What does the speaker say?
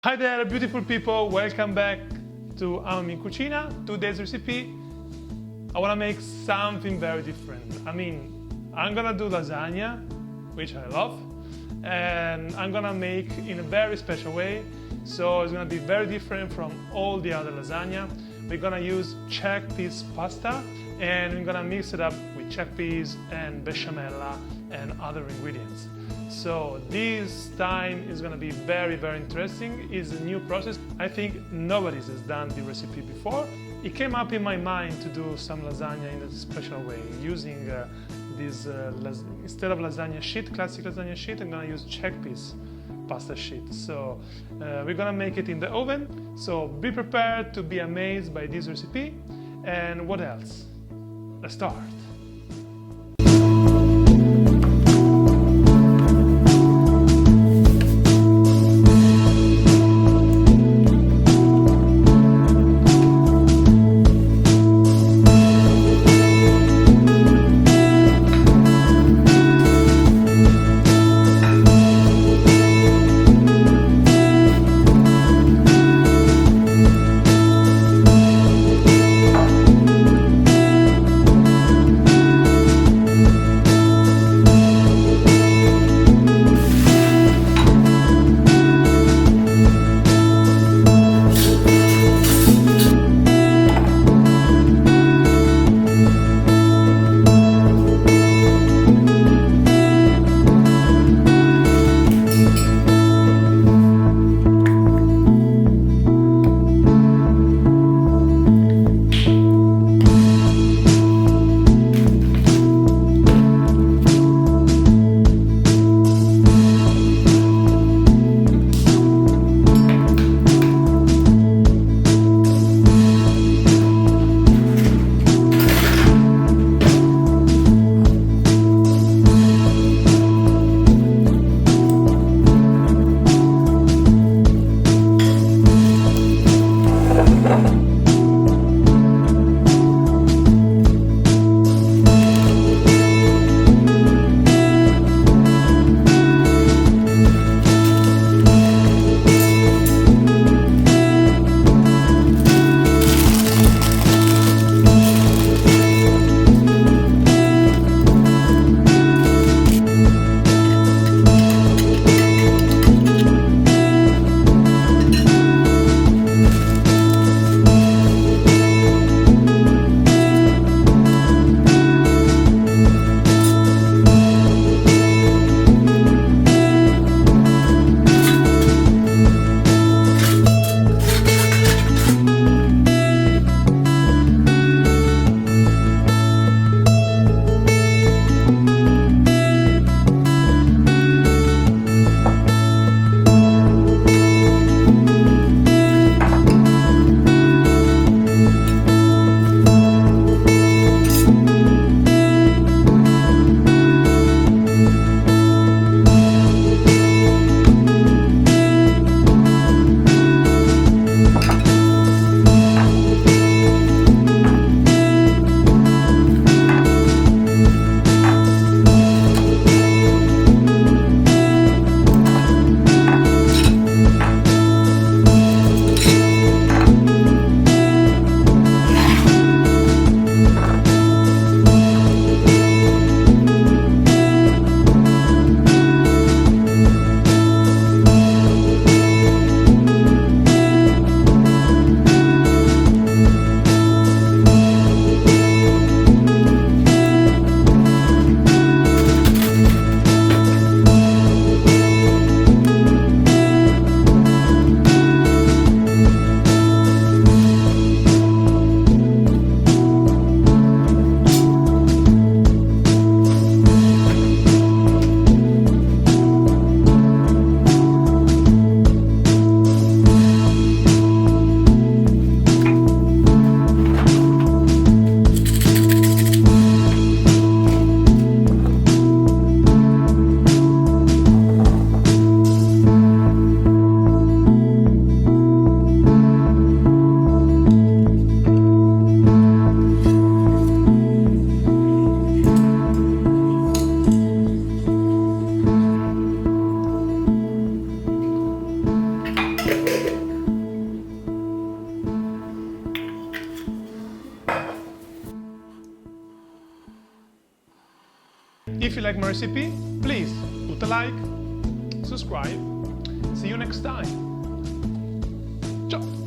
Hi there, beautiful people. Welcome back to Amo in Cucina. Today's recipe, I want to make something very different. I'm gonna do lasagna, which I love, and I'm gonna make in a very special way. So it's gonna be very different from all the other lasagna. We're gonna use chickpeas pasta, and we're gonna mix it up with chickpeas and béchamel and other ingredients. So this time is going to be very interesting. It's a new process. I think nobody has done the recipe before. It came up in my mind to do some lasagna in a special way, using instead of lasagna sheet, classic lasagna sheet, I'm going to use chickpeas pasta sheet. So we're going to make it in the oven. So be prepared to be amazed by this recipe. And what else? Let's start. If you like my recipe, please put a like, subscribe. See you next time. Ciao!